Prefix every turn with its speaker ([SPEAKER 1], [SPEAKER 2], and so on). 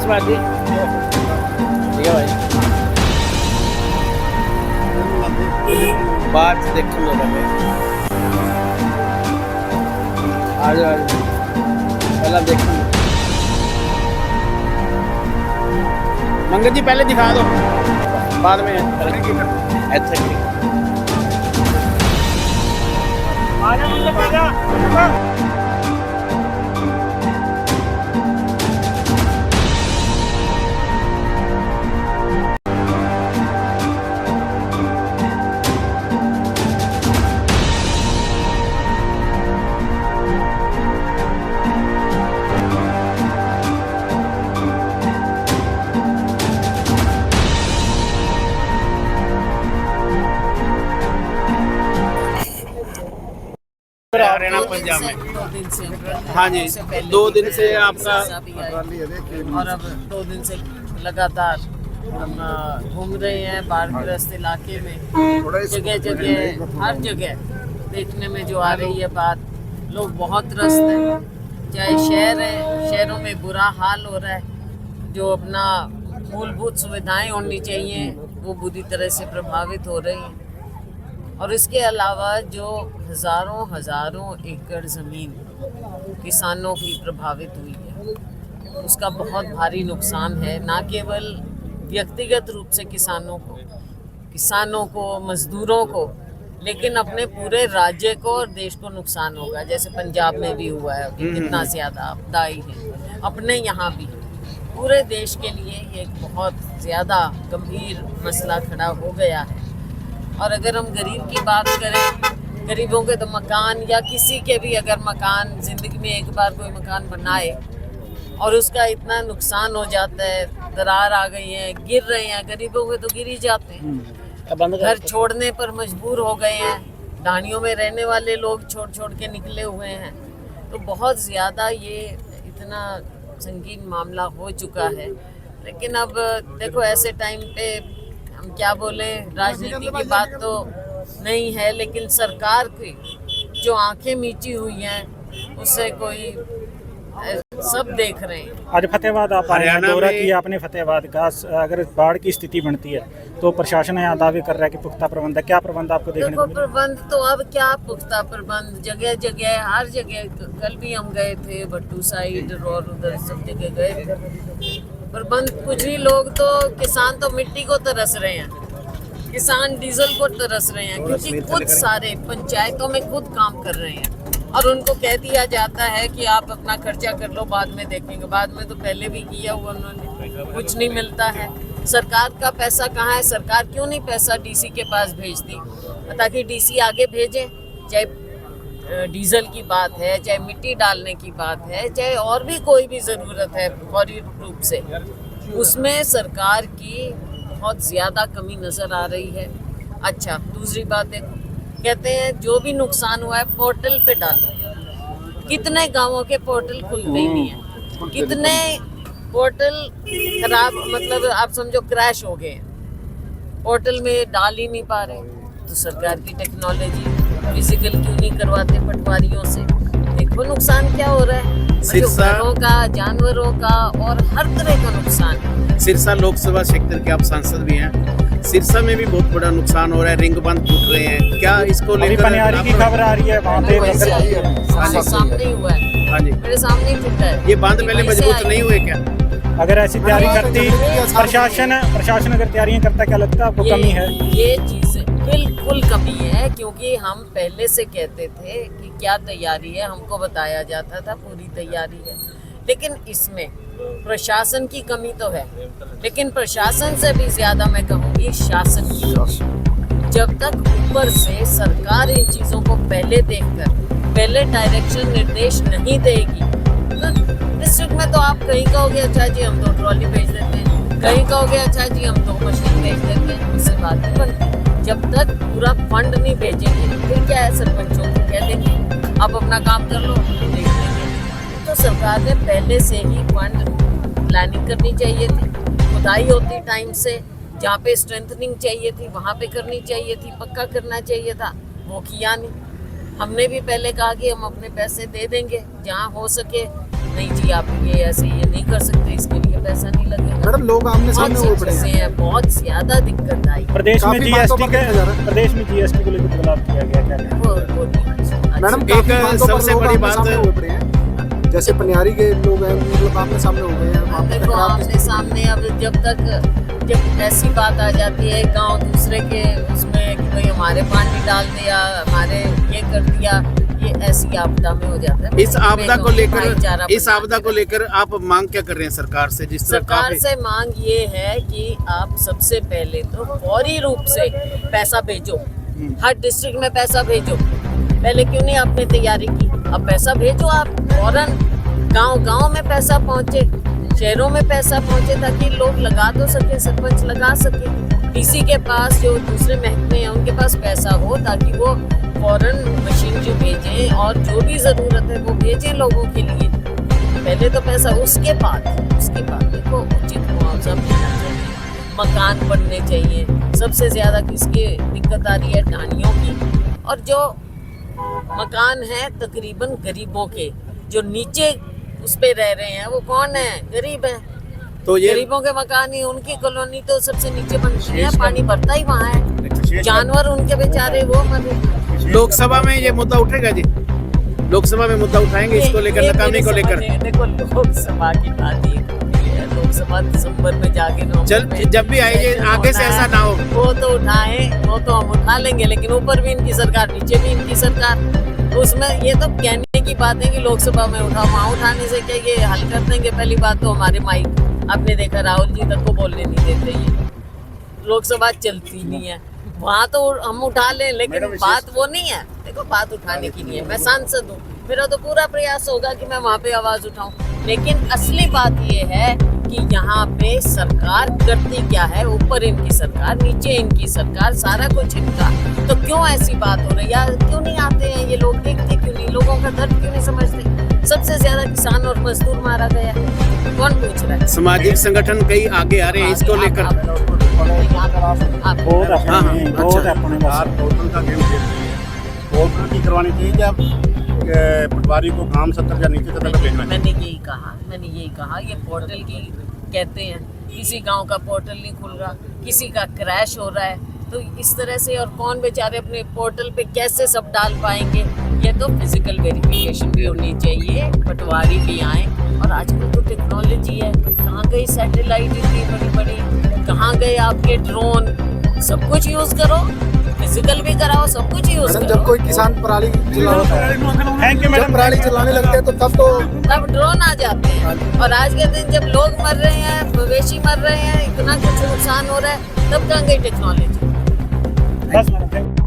[SPEAKER 1] बात जी, ठीक है भाई। बात देखने दो पहले, आ जाओ आ जाओ, पहले देखने दो। मंगत जी पहले दिखा दो, बाद में ऐसे आजा मंगत आजा। हरियाणा पंजाब में
[SPEAKER 2] 2 दिन से
[SPEAKER 1] हाँ जी, 2 दिन से आपका
[SPEAKER 2] और अब 2 दिन से लगातार हम घूम रहे हैं बाढ़ग्रस्त इलाके में। जगह जगह हर जगह देखने में जो आ रही है बात, लोग बहुत त्रस्त हैं। चाहे शहर है, शहरों में बुरा हाल हो रहा है। जो अपना मूलभूत सुविधाएं होनी चाहिए वो बुरी तरह से प्रभावित हो रही हैं। और इसके अलावा जो हज़ारों एकड़ ज़मीन किसानों की प्रभावित हुई है, उसका बहुत भारी नुकसान है। ना केवल व्यक्तिगत रूप से किसानों को मज़दूरों को, लेकिन अपने पूरे राज्य को और देश को नुकसान होगा। जैसे पंजाब में भी हुआ है कि कितना ज़्यादा आपदा आई है, अपने यहाँ भी पूरे देश के लिए ये एक बहुत ज़्यादा गंभीर मसला खड़ा हो गया है। और अगर हम गरीब की बात करें, गरीबों के तो मकान या किसी के भी अगर मकान ज़िंदगी में एक बार कोई मकान बनाए और उसका इतना नुकसान हो जाता है, दरार आ गई है, गिर रहे हैं, गरीबों के तो गिर ही जाते हैं। घर छोड़ने पर मजबूर हो गए हैं, ढाणियों में रहने वाले लोग छोड़ के निकले हुए हैं। तो बहुत ज़्यादा ये इतना संगीन मामला हो चुका है। लेकिन अब देखो ऐसे टाइम पे हम क्या बोले, राजनीति की बात तो नहीं है, लेकिन सरकार की जो आंखें मीची हुई हैं उससे कोई सब देख रहे हैं।
[SPEAKER 3] आज फतेहाबाद आप आए हैं, दौरा किया आपने फतेहाबाद का। अगर बाढ़ की स्थिति बनती है तो प्रशासन यहाँ दावे कर रहा है कि पुख्ता प्रबंध है, क्या प्रबंध आपको देखने को मिला?
[SPEAKER 2] प्रबंध तो अब क्या पुख्ता प्रबंध, जगह जगह हर जगह। कल भी हम गए थे भट्टू साइड और उधर सब जगह गए थे। प्रबंध कुछ ही, लोग तो किसान तो मिट्टी को तरस रहे हैं, किसान डीजल को तरस रहे हैं, क्योंकि खुद सारे पंचायतों में खुद काम कर रहे हैं और उनको कह दिया जाता है कि आप अपना खर्चा कर लो, बाद में देखेंगे। बाद में तो पहले भी किया हुआ उन्होंने, कुछ नहीं मिलता है। सरकार का पैसा कहाँ है? सरकार क्यों नहीं पैसा डीसी के पास भेजती, ताकि डीसी आगे भेजे? चाहे डीजल की बात है, चाहे मिट्टी डालने की बात है, चाहे और भी कोई भी ज़रूरत है फौरी रूप से, उसमें सरकार की बहुत ज़्यादा कमी नज़र आ रही है। अच्छा, दूसरी बात देखो, कहते हैं जो भी नुकसान हुआ है पोर्टल पे डालो। कितने गांवों के पोर्टल खुलते ही नहीं है, कितने पोर्टल खराब, मतलब आप समझो क्रैश हो गए, पोर्टल में डाल ही नहीं पा रहे। तो सरकार की टेक्नोलॉजी फिजिकल क्यों नहीं करवाते पटवारियों से? देखो नुकसान क्या हो रहा है, घरों का, जानवरों का और हर तरह का नुकसान है।
[SPEAKER 1] सिरसा लोकसभा क्षेत्र के आप सांसद भी हैं, सिरसा में भी बहुत बड़ा नुकसान हो रहा है, रिंग बंद टूट रहे हैं, क्या इसको लेकर
[SPEAKER 3] पनियारी की खबर आ रही है? वहाँ पे
[SPEAKER 2] सामने ही हुआ है,
[SPEAKER 1] हाँ जी,
[SPEAKER 2] मेरे सामने ही टूटा है।
[SPEAKER 1] ये बांध पहले मजबूत नहीं हुए क्या?
[SPEAKER 3] अगर ऐसी तैयारी करती प्रशासन अगर तैयारियां करता, क्या लगता है आपको कमी है?
[SPEAKER 2] ये चीज़ बिल्कुल कमी है, क्योंकि हम पहले से कहते थे कि क्या तैयारी है, हमको बताया जाता था पूरी तैयारी है। लेकिन इसमें प्रशासन की कमी तो है, लेकिन प्रशासन से भी ज़्यादा मैं कहूँगी शासन की कमी। जब तक ऊपर से सरकार इन चीज़ों को पहले देखकर पहले डायरेक्शन निर्देश नहीं देगी, तो डिस्ट्रिक्ट में तो आप कहीं कहोगे अच्छा जी हम 2 ट्रॉली भेज देते हैं, कहीं कहोगे अच्छा जी हम 2 मशीन भेज देते हैं, उससे बात नहीं बनती। जब तक पूरा फंड नहीं भेजेंगे फिर क्या है, सरपंचों को कह देंगे आप अपना काम कर लो, देख लेंगे। तो सरकार ने पहले से ही फंड प्लानिंग करनी चाहिए थी, खुदाई होती टाइम से, जहाँ पे स्ट्रेंथनिंग चाहिए थी वहाँ पे करनी चाहिए थी, पक्का करना चाहिए था, वो किया नहीं। हमने भी पहले कहा कि हम अपने पैसे दे देंगे, जहाँ हो सके नहीं जी आप ये ऐसे ये नहीं कर सकते, इसके लिए पैसा नहीं लगेगा।
[SPEAKER 4] मैडम लोग आमने सामने
[SPEAKER 2] बहुत
[SPEAKER 4] हो
[SPEAKER 2] सी
[SPEAKER 4] पड़े
[SPEAKER 2] चीजें
[SPEAKER 4] हैं।
[SPEAKER 2] हैं, बहुत ज्यादा दिक्कत आई।
[SPEAKER 3] प्रदेश में
[SPEAKER 4] काफी बातों
[SPEAKER 3] जीएसटी
[SPEAKER 4] पर देखा जा रहा
[SPEAKER 3] के प्रदेश में जीएसटी को लेकर बदलाव किया गया क्या है?
[SPEAKER 2] वो
[SPEAKER 4] मैडम
[SPEAKER 1] एक
[SPEAKER 4] काफी बातों पर
[SPEAKER 1] सबसे
[SPEAKER 4] लोग
[SPEAKER 1] बड़ी
[SPEAKER 4] आमने
[SPEAKER 1] बात-
[SPEAKER 4] सामने हो पड़े हैं। जैसे पनियारी के लोग हैं मतलब आमने सामने हो गए हैं वहाँ पे
[SPEAKER 2] देखो
[SPEAKER 4] टकराव
[SPEAKER 2] आमने सामने अब जब ऐसी बात आ जाती है गांव दूसरे के उसमें कि भाई हमारे पानी डाल दिया, हमारे ये कर दिया, ये ऐसी आपदा में हो जाता है।
[SPEAKER 1] इस आपदा को
[SPEAKER 2] भाईचारा
[SPEAKER 1] लेकर इस
[SPEAKER 2] बना
[SPEAKER 1] आपदा
[SPEAKER 2] के
[SPEAKER 1] को लेकर आप मांग क्या कर रहे हैं सरकार से? जिस तरह
[SPEAKER 2] सरकार
[SPEAKER 1] काफी
[SPEAKER 2] से मांग ये है कि आप सबसे पहले तो फौरी रूप से पैसा भेजो, हर डिस्ट्रिक्ट में पैसा भेजो। पहले क्यों नहीं आपने तैयारी की? अब पैसा भेजो आप फौरन, गांव-गांव में पैसा पहुंचे, शहरों में पैसा पहुंचे, ताकि लोग लगा तो सके, सरपंच लगा सके। डीसी के पास जो दूसरे महकमे हैं उनके पास पैसा हो, ताकि वो फौरन मशीनरी भेजें और जो भी ज़रूरत है वो भेजें लोगों के लिए। पहले तो पैसा, उसके बाद देखो उचित मुआवजा मिलना चाहिए, मकान बनने चाहिए। सबसे ज़्यादा किसकी दिक्कत आ रही है? ढानियों की। और जो मकान है तकरीबन गरीबों के, जो नीचे उस पे रह रहे हैं वो कौन है? गरीब है।
[SPEAKER 1] तो ये
[SPEAKER 2] गरीबों के मकान ही, उनकी कॉलोनी तो सबसे नीचे बनती है, पानी भरता ही वहाँ है, जानवर उनके बेचारे वो मरे।
[SPEAKER 1] लोकसभा में ये मुद्दा उठेगा जी? लोकसभा में मुद्दा उठाएंगे इसको लेकर, नकामी को लेकर?
[SPEAKER 2] देखो लोकसभा की बात ये होती है, लोकसभा दिसंबर में जाके
[SPEAKER 1] जब भी आएंगे आगे से ऐसा ना हो।
[SPEAKER 2] वो तो उठाए, वो तो हम उठा लेंगे, लेकिन ऊपर भी इनकी सरकार, नीचे भी इनकी सरकार। उसमें ये तो कहने की बात है कि लोकसभा में उठाओ, वहाँ उठाने से क्या ये हल कर देंगे? पहली बात तो हमारे माइक, आपने देखा राहुल जी तक को बोलने नहीं देते, ये लोकसभा चलती नहीं है। वहाँ तो हम उठा लें, लेकिन बात वो नहीं है। देखो बात उठाने की नहीं है, मैं सांसद हूँ, मेरा तो पूरा प्रयास होगा कि मैं वहाँ पे आवाज उठाऊं, लेकिन असली बात ये है कि यहाँ पे सरकार करती क्या है? ऊपर इनकी सरकार, नीचे इनकी सरकार, सारा कुछ इनका। तो क्यों ऐसी बात हो रही है? क्यों नहीं आते हैं ये लोग? देखते क्यों नहीं? लोगों का दर्द क्यों नहीं समझते? सबसे ज्यादा किसान और मजदूर मारा गया, कौन पूछ रहा है?
[SPEAKER 1] सामाजिक संगठन कई आगे आ रहे हैं इसको लेकर।
[SPEAKER 3] बहुत अपने बहुत
[SPEAKER 1] अच्छा।
[SPEAKER 3] अपने बस।
[SPEAKER 5] पोर्टल का गेम खेलते हैं, पोर्टल की करवानी चाहिए जब पटवारी को काम 70 या नीचे तक भेजना।
[SPEAKER 2] मैंने यही कहा ये पोर्टल की कहते हैं, किसी गांव का पोर्टल नहीं खुल रहा, किसी का क्रैश हो रहा है, तो इस तरह से और कौन बेचारे अपने पोर्टल पे कैसे सब डाल पाएंगे? ये तो फिजिकल वेरिफिकेशन भी होनी चाहिए, पटवारी भी आए। और आजकल तो टेक्नोलॉजी है, कहाँ गई सैटेलाइट इतनी बड़ी बड़ी, कहाँ गए आपके ड्रोन? सब कुछ यूज करो, फिजिकल भी कराओ, सब कुछ यूज
[SPEAKER 4] मैडम
[SPEAKER 2] करो।
[SPEAKER 4] जब कोई किसान पराली
[SPEAKER 3] थैंक यू
[SPEAKER 4] जब
[SPEAKER 3] मैडम।
[SPEAKER 4] पराली चलाने लगते हैं तो
[SPEAKER 2] तब ड्रोन आ जाते हैं। और आज के दिन जब लोग मर रहे हैं, मवेशी मर रहे हैं, इतना कुछ नुकसान हो रहा है, तब कहाँ गई टेक्नोलॉजी?
[SPEAKER 3] बस मैडम।